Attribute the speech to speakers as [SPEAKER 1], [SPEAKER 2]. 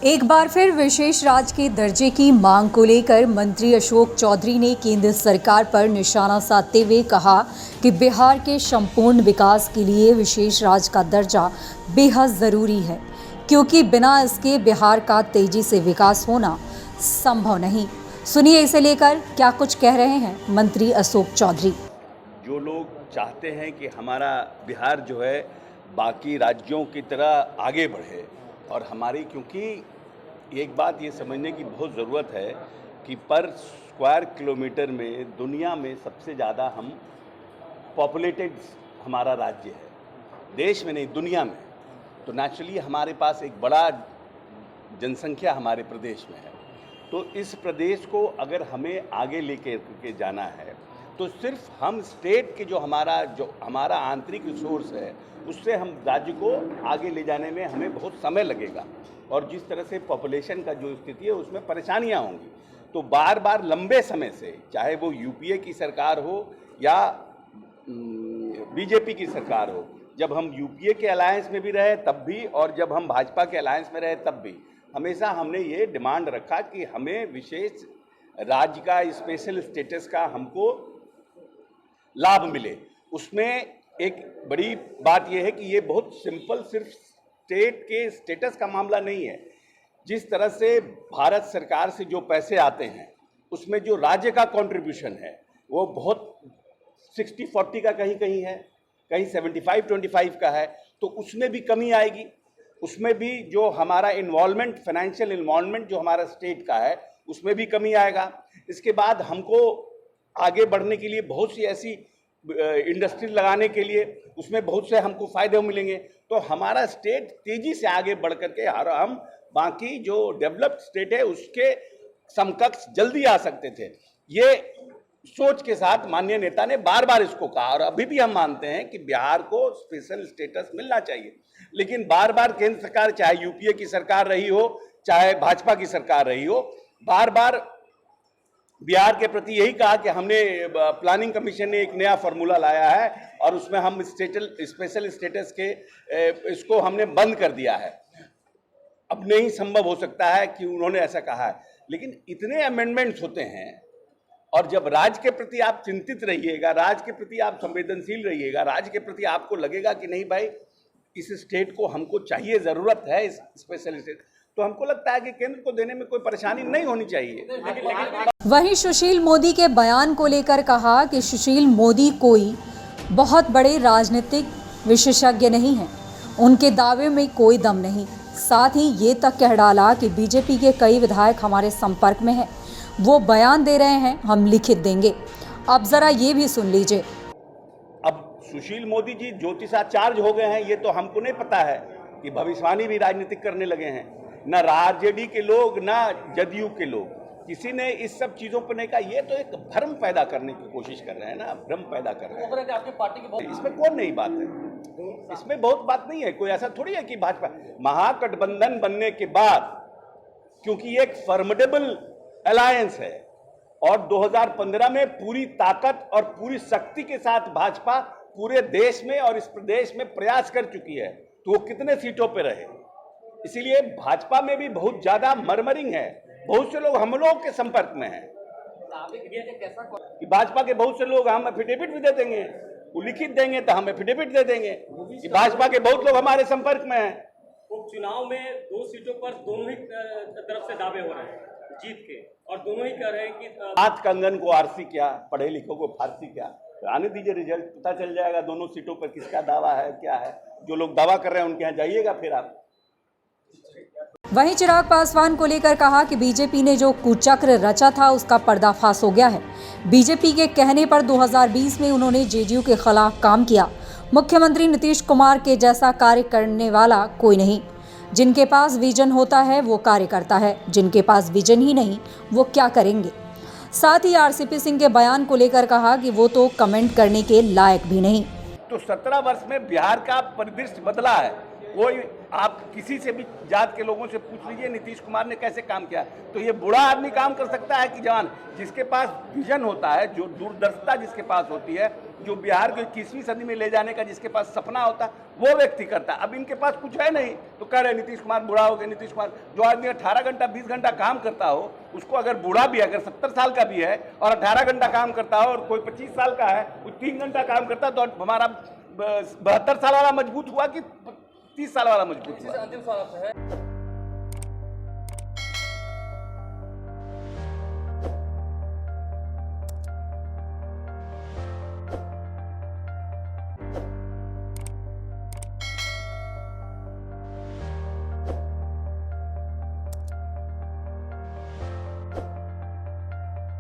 [SPEAKER 1] एक बार फिर विशेष राज्य के दर्जे की मांग को लेकर मंत्री अशोक चौधरी ने केंद्र सरकार पर निशाना साधते हुए कहा कि बिहार के संपूर्ण विकास के लिए विशेष राज्य का दर्जा बेहद ज़रूरी है, क्योंकि बिना इसके बिहार का तेजी से विकास होना संभव नहीं। सुनिए इसे लेकर क्या कुछ कह रहे हैं मंत्री अशोक चौधरी।
[SPEAKER 2] जो लोग चाहते हैं कि हमारा बिहार जो है बाकी राज्यों की तरह आगे बढ़े, और हमारी क्योंकि एक बात ये समझने की बहुत ज़रूरत है कि पर स्क्वायर किलोमीटर में दुनिया में सबसे ज़्यादा हम पॉपुलेटेड हमारा राज्य है, देश में नहीं दुनिया में। तो नेचुरली हमारे पास एक बड़ा जनसंख्या हमारे प्रदेश में है। तो इस प्रदेश को अगर हमें आगे लेके के जाना है तो सिर्फ हम स्टेट के जो हमारा आंतरिक रिसोर्स है उससे हम राज्य को आगे ले जाने में हमें बहुत समय लगेगा, और जिस तरह से पॉपुलेशन का जो स्थिति है उसमें परेशानियां होंगी। तो बार बार लंबे समय से, चाहे वो यूपीए की सरकार हो या बीजेपी की सरकार हो, जब हम यूपीए के अलायंस में भी रहे तब भी, और जब हम भाजपा के अलायंस में रहे तब भी, हमेशा हमने ये डिमांड रखा कि हमें विशेष राज्य का स्पेशल स्टेटस का हमको लाभ मिले। उसमें एक बड़ी बात यह है कि ये बहुत सिंपल सिर्फ स्टेट के स्टेटस का मामला नहीं है। जिस तरह से भारत सरकार से जो पैसे आते हैं उसमें जो राज्य का कंट्रीब्यूशन है वो बहुत 60-40 का कहीं कहीं है, कहीं 75-25 का है, तो उसमें भी कमी आएगी। उसमें भी जो हमारा इन्वॉल्वमेंट, फाइनेंशियल इन्वॉल्वमेंट जो हमारा स्टेट का है उसमें भी कमी आएगा। इसके बाद हमको आगे बढ़ने के लिए बहुत सी ऐसी इंडस्ट्री लगाने के लिए उसमें बहुत से हमको फायदे मिलेंगे। तो हमारा स्टेट तेजी से आगे बढ़ करके हम बाकी जो डेवलप्ड स्टेट है उसके समकक्ष जल्दी आ सकते थे। ये सोच के साथ माननीय नेता ने बार बार इसको कहा, और अभी भी हम मानते हैं कि बिहार को स्पेशल स्टेटस मिलना चाहिए। लेकिन बार बार केंद्र सरकार, चाहे यूपीए की सरकार रही हो चाहे भाजपा की सरकार रही हो, बार बार बिहार के प्रति यही कहा कि हमने प्लानिंग कमीशन ने एक नया फार्मूला लाया है और उसमें हम स्पेशल स्टेटस के इसको हमने बंद कर दिया है। अब नहीं संभव हो सकता है कि उन्होंने ऐसा कहा है, लेकिन इतने अमेंडमेंट्स होते हैं, और जब राज्य के प्रति आप चिंतित रहिएगा, राज्य के प्रति आप संवेदनशील रहिएगा, राज्य के प्रति आपको लगेगा कि नहीं भाई इस स्टेट को हमको चाहिए, ज़रूरत है इस स्पेशल स्टेट, तो हमको लगता है कि केंद्र को देने में कोई परेशानी नहीं होनी चाहिए।
[SPEAKER 1] वहीं सुशील मोदी के बयान को लेकर कहा कि सुशील मोदी कोई बहुत बड़े राजनीतिक विशेषज्ञ नहीं हैं, उनके दावे में कोई दम नहीं। साथ ही ये तक कह डाला कि बीजेपी के कई विधायक हमारे संपर्क में हैं, वो बयान दे रहे हैं, हम लिखित देंगे। अब जरा ये भी सुन लीजिए।
[SPEAKER 2] अब सुशील मोदी जी ज्योतिषाचार्य हो गए हैं, ये तो हमको नहीं पता है कि भविष्यवाणी भी राजनीतिक करने लगे हैं। न आरजेडी के लोग न जदयू के लोग, किसी ने इस सब चीजों पर नहीं कहा। ये तो एक भ्रम पैदा करने की कोशिश कर रहे हैं ना, भ्रम पैदा कर रहे हैं। आपकी पार्टी की इसमें कौन नई बात है, इसमें बहुत बात नहीं है। कोई ऐसा थोड़ी है कि भाजपा महागठबंधन बनने के बाद, क्योंकि एक फॉर्मिडेबल अलायंस है और 2015 में पूरी ताकत और पूरी शक्ति के साथ भाजपा पूरे देश में और इस प्रदेश में प्रयास कर चुकी है, तो वो कितने सीटों पे रहे। इसीलिए भाजपा में भी बहुत ज्यादा मर्मरिंग है, बहुत से लोग हम लोग के संपर्क में हैं कि भाजपा के बहुत से लोग, हम एफिडेविट भी दे देंगे, वो लिखित देंगे तो हम एफिडेविट दे देंगे कि भाजपा के बहुत लोग हमारे संपर्क में हैं।
[SPEAKER 3] उपचुनाव में 2 सीटों पर दोनों ही तरफ से दावे हो रहे हैं जीत के, और दोनों ही कह रहे हैं कि
[SPEAKER 2] हाथ कंगन को आरसी क्या, पढ़े लिखों को फारसी क्या। तो आने दीजिए, रिजल्ट पता चल जाएगा दोनों सीटों पर किसका दावा है, क्या है। जो लोग दावा कर रहे हैं उनके यहाँ जाइएगा फिर आप।
[SPEAKER 1] वहीं चिराग पासवान को लेकर कहा कि बीजेपी ने जो कुचक्र रचा था उसका पर्दाफाश हो गया है। बीजेपी के कहने पर 2020 में उन्होंने जेडीयू के खिलाफ काम किया। मुख्यमंत्री नीतीश कुमार के जैसा कार्य करने वाला कोई नहीं। जिनके पास विजन होता है वो कार्य करता है, जिनके पास विजन ही नहीं वो क्या करेंगे। साथ ही आरसीपी सिंह के बयान को लेकर कहा कि वो तो कमेंट करने के लायक भी नहीं।
[SPEAKER 2] तो 17 वर्ष में बिहार का परिदृश्य बदला है, कोई आप किसी से भी जात के लोगों से पूछ लीजिए नीतीश कुमार ने कैसे काम किया। तो ये बूढ़ा आदमी काम कर सकता है कि जवान? जिसके पास विजन होता है, जो दूरदर्शिता जिसके पास होती है, जो बिहार को 21वीं सदी में ले जाने का जिसके पास सपना होता है, वो व्यक्ति करता है। अब इनके पास कुछ है नहीं तो कह रहे नीतीश कुमार बूढ़ा हो गए। नीतीश कुमार, जो आदमी 18 घंटा 20 घंटा काम करता हो, उसको अगर बूढ़ा भी, अगर 70 साल का भी है और 18 घंटा काम करता हो, और कोई 25 साल का है वो 3 घंटा काम करता है, तो हमारा 72 साल वाला मजबूत हुआ कि 30 साल वाला मजबूत हुआ?
[SPEAKER 3] अंतिम सवाल आपसे है